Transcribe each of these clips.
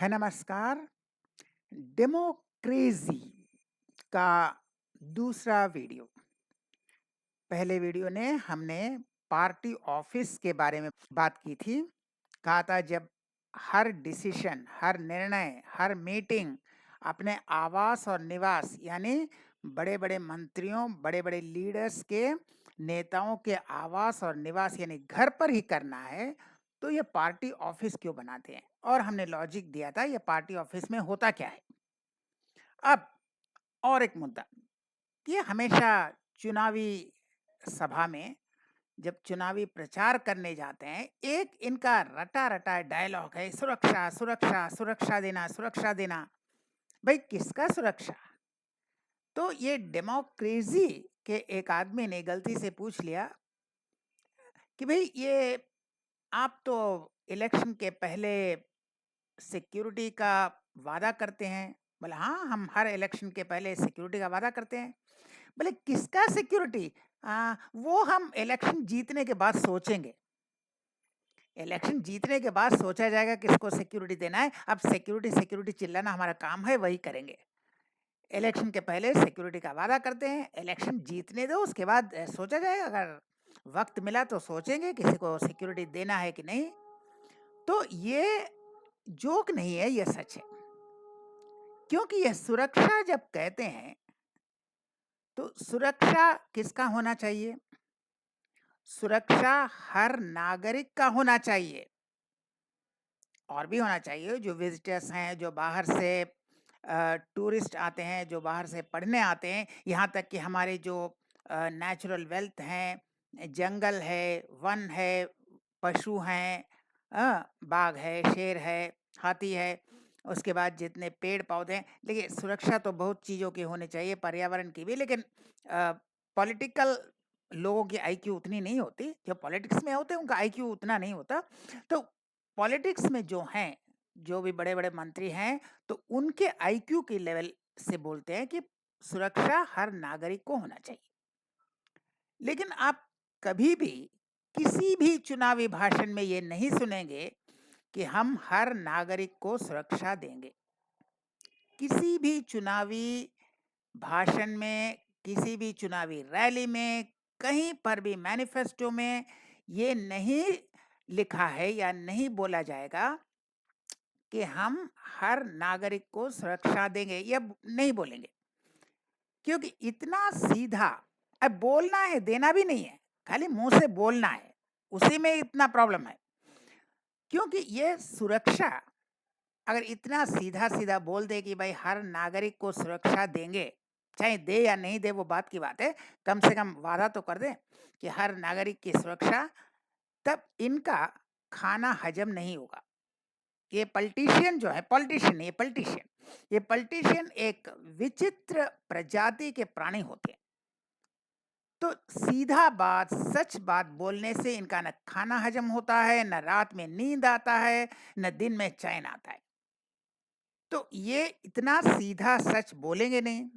है नमस्कार। डेमोक्रेसी का दूसरा वीडियो। पहले वीडियो ने हमने पार्टी ऑफिस के बारे में बात की थी। कहा था जब हर डिसीजन, हर निर्णय, हर मीटिंग अपने आवास और निवास यानी बड़े-बड़े मंत्रियों, बड़े-बड़े लीडर्स के नेताओं के आवास और निवास यानी घर पर ही करना है, तो ये पार्टी ऑफिस क्यों बनाते हैं? और हमने लॉजिक दिया था ये पार्टी ऑफिस में होता क्या है? अब और एक मुद्दा, ये हमेशा चुनावी सभा में जब चुनावी प्रचार करने जाते हैं, एक इनका रटा-रटा डायलॉग है सुरक्षा, सुरक्षा, सुरक्षा देना, सुरक्षा देना। भई किसका सुरक्षा? तो ये डेमोक्रेसी के एक आदमी ने गलती से पूछ लिया कि भई ये आप तो इलेक्शन के पहले सिक्योरिटी का वादा करते हैं। बोले हाँ, हम हर इलेक्शन के पहले सिक्योरिटी का वादा करते हैं। बोले किसका सिक्योरिटी? वो हम इलेक्शन जीतने के बाद सोचेंगे। इलेक्शन जीतने के बाद सोचा जाएगा किसको सिक्योरिटी देना है। अब सिक्योरिटी सिक्योरिटी चिल्लाना हमारा काम है, वही करेंगे। इलेक्शन के पहले सिक्योरिटी का वादा करते हैं, इलेक्शन जीतने दो, उसके बाद सोचा जाएगा। अगर वक्त मिला तो सोचेंगे किसी को सिक्योरिटी देना है कि नहीं। तो ये जोक नहीं है, ये सच है। क्योंकि ये सुरक्षा जब कहते हैं, तो सुरक्षा किसका होना चाहिए? सुरक्षा हर नागरिक का होना चाहिए। और भी होना चाहिए जो विजिटर्स हैं, जो बाहर से टूरिस्ट आते हैं, जो बाहर से पढ़ने आते हैं, यहाँ तक कि हमारे जो नेचुरल वेल्थ हैं, जंगल है, वन है, पशु हैं, बाघ है, शेर है, हाथी है, उसके बाद जितने पेड़-पौधे हैं। देखिए सुरक्षा तो बहुत चीज़ों की होनी चाहिए, पर्यावरण की भी, लेकिन पॉलिटिकल लोगों की आईक्यू उतनी नहीं होती, जो पॉलिटिक्स में होते हैं उनका आईक्यू उतना नहीं होता। तो पॉलिटिक्स में जो हैं, जो भी बड़े-बड़े मंत्री हैं, तो उनके आईक्यू के लेवल से बोलते हैं कि सुरक्षा हर नागरिक को होना चाहिए। लेकिन आप कभी भी किसी भी चुनावी भाषण में ये नहीं सुनेंगे कि हम हर नागरिक को सुरक्षा देंगे। किसी भी चुनावी भाषण में, किसी भी चुनावी रैली में, कहीं पर भी मैनिफेस्टो में ये नहीं लिखा है या नहीं बोला जाएगा कि हम हर नागरिक को सुरक्षा देंगे, ये नहीं बोलेंगे। क्योंकि इतना सीधा, अब बोलना है, देना भी नहीं है, खाली मुंह से बोलना है, उसी में इतना प्रॉब्लम है। क्योंकि ये सुरक्षा अगर इतना सीधा-सीधा बोल दे कि भाई हर नागरिक को सुरक्षा देंगे, चाहे दे या नहीं दे वो बात की बात है, कम से कम वादा तो कर दें कि हर नागरिक की सुरक्षा, तब इनका खाना हजम नहीं होगा। ये पॉलिटिशियन जो है, पॉलिटिशियन नहीं, ये पॉलिटिशियन, ये पॉलिटिशियन एक विचित्र प्रजाति के प्राणी होते हैं। तो सीधा बात, सच बात बोलने से इनका न खाना हजम होता है, न रात में नींद आता है, न दिन में चैन आता है। तो ये इतना सीधा सच बोलेंगे नहीं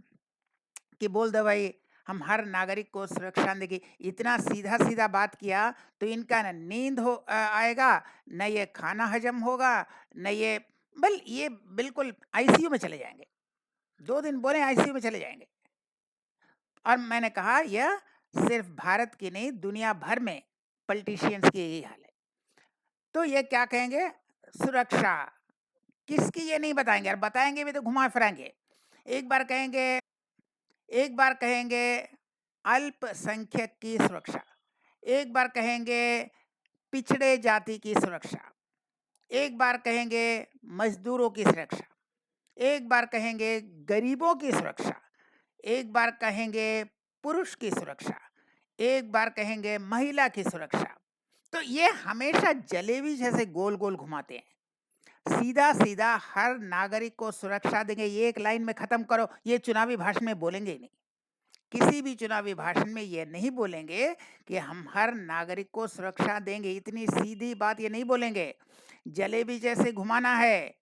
कि बोल दो भाई हम हर नागरिक को सुरक्षा देंगे। इतना सीधा-सीधा बात किया तो इनका न नींद आएगा, न ये खाना हजम होगा, न ये बिल्कुल आईसीयू में चले जाएँगे। 2 दिन बोले आईसीयू में चले जाएँगे। और मैंने कहा यह सिर्फ़ भारत की नहीं, दुनिया भर में पॉलिटिशियंस की यही हाल है। तो ये क्या कहेंगे? सुरक्षा, किसकी ये नहीं बताएँगे, और बताएँगे भी तो घुमा-फिराएँगे। एक बार कहेंगे एक बार कहेंगे अल्पसंख्यक की सुरक्षा, एक बार कहेंगे पिछड़े जाति की सुरक्षा, एक बार कहेंगे मज़दूरों की सुरक्षा, एक बार कहेंगे गरीबों की सुरक्षा, एक बार कहेंगे पुरुष की सुरक्षा, एक बार कहेंगे महिला की सुरक्षा। तो ये हमेशा जलेबी जैसे गोल-गोल घुमाते हैं। सीधा-सीधा हर नागरिक को सुरक्षा देंगे, ये एक लाइन में खत्म करो, ये चुनावी भाषण में बोलेंगे ही नहीं। किसी भी चुनावी भाषण में ये नहीं बोलेंगे कि हम हर नागरिक को सुरक्षा देंगे, इतनी सीधी बात ये नहीं बोलेंगे। जलेबी जैसे घुमाना है,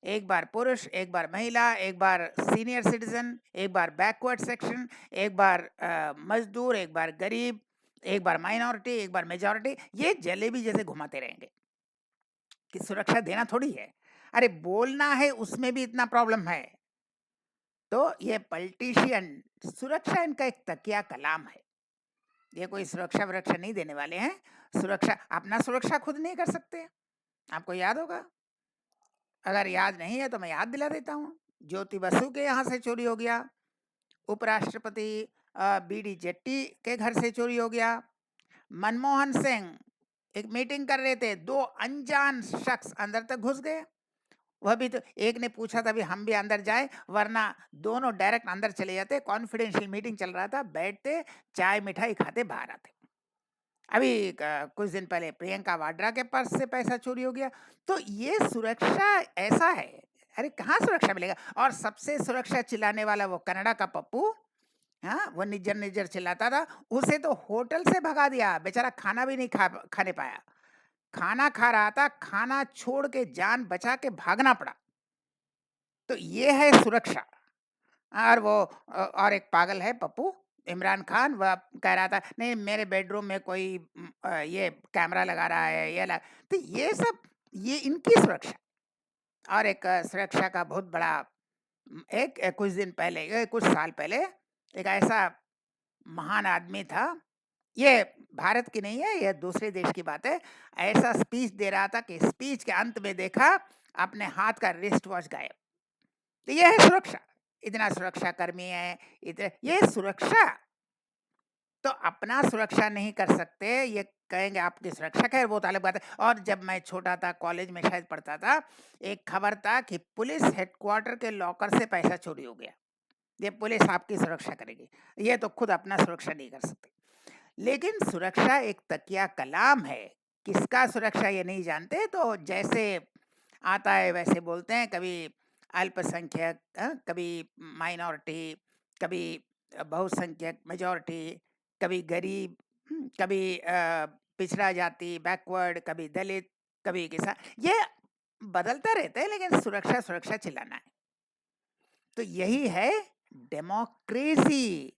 एक बार पुरुष, एक बार महिला, एक बार सीनियर सिटीज़न, एक बार बैकवर्ड सेक्शन, एक बार मज़दूर, एक बार गरीब, एक बार माइनॉरिटी, एक बार मेजॉरिटी, ये जलेबी जैसे घुमाते रहेंगे। कि सुरक्षा देना थोड़ी है। अरे बोलना है उसमें भी इतना प्रॉब्लम है। तो ये पॉलिटिशियन सुरक्षा इनका एक तकिया कलाम है। ये कोई सुरक्षा-वरक्षा नहीं देने वाले हैं। अपना सुरक्षा खुद नहीं कर सकते। आपको याद होगा? अगर याद नहीं है तो मैं याद दिला देता हूँ। ज्योति बसु के यहाँ से चोरी हो गया। उपराष्ट्रपति बीडी जेट्टी के घर से चोरी हो गया। मनमोहन सिंह एक मीटिंग कर रहे थे, 2 अनजान शख्स अंदर तक घुस गए। वह भी तो एक ने पूछा था भी हम भी अंदर जाएँ, वरना दोनों डायरेक्ट अंदर चले जाते। कॉन्फिडेंशियल मीटिंग चल रहा था, बैठते, चाय मिठाई खाते बाहर आते। अभी कुछ दिन पहले प्रियंका वाड्रा के पर्स से पैसा चोरी हो गया। तो ये सुरक्षा ऐसा है, अरे कहाँ सुरक्षा मिलेगा? और सबसे सुरक्षा चिल्लाने वाला वो कनाडा का पप्पू, हाँ, वो निज्जर-निज्जर चिल्लाता था, उसे तो होटल से भगा दिया, बेचारा खाना भी नहीं खाने पाया। खाना खा रहा था, खाना छोड़ के जान बचा के भागना पड़ा। तो ये है सुरक्षा। और वो और एक पागल है पप्पू, इमरान खान, वह कह रहा था नहीं मेरे बेडरूम में कोई ये कैमरा लगा रहा है, तो ये सब ये इनकी सुरक्षा। और एक सुरक्षा का बहुत बड़ा कुछ दिन पहले, कुछ साल पहले एक ऐसा महान आदमी था, ये भारत की नहीं है, ये दूसरे देश की बात है। ऐसा स्पीच दे रहा था कि स्पीच के अंत में देखा अपने हाथ का रिस्ट वॉच गायब। तो ये है सुरक्षा। इतना सुरक्षा कर्मी है, ये सुरक्षा। तो अपना सुरक्षा नहीं कर सकते, ये कहेंगे आपकी सुरक्षा, खैर वो तो अलग बात है। और जब मैं छोटा था, कॉलेज में शायद पढ़ता था, एक खबर था कि पुलिस हेडक्वार्टर के लॉकर से पैसा चोरी हो गया। ये पुलिस आपकी सुरक्षा करेगी, ये तो खुद अपना सुरक्षा नहीं कर सकते। लेकिन सुरक्षा एक तकिया कलाम है, किसका सुरक्षा ये नहीं जानते। तो जैसे आता है वैसे बोलते हैं, कभी अल्पसंख्यक, कभी माइनॉरिटी, कभी बहुसंख्यक मेजॉरिटी, कभी गरीब, कभी पिछड़ा जाति बैकवर्ड, कभी दलित, कभी किसान, ये बदलता रहता है, लेकिन सुरक्षा सुरक्षा चिल्लाना है। तो यही है डेमोक्रेसी।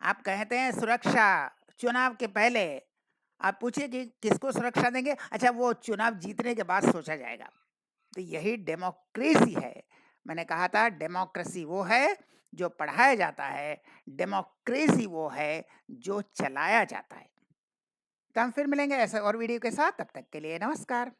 आप कहते हैं सुरक्षा, चुनाव के पहले आप पूछिए कि किसको सुरक्षा देंगे, अच्छा वो चुनाव जीतने के बाद सोचा जाएगा। तो यही डेमोक्रेसी है। मैंने कहा था डेमोक्रेसी वो है जो पढ़ाया जाता है, डेमोक्रेसी वो है जो चलाया जाता है। तो हम फिर मिलेंगे ऐसे और वीडियो के साथ, तब तक के लिए नमस्कार।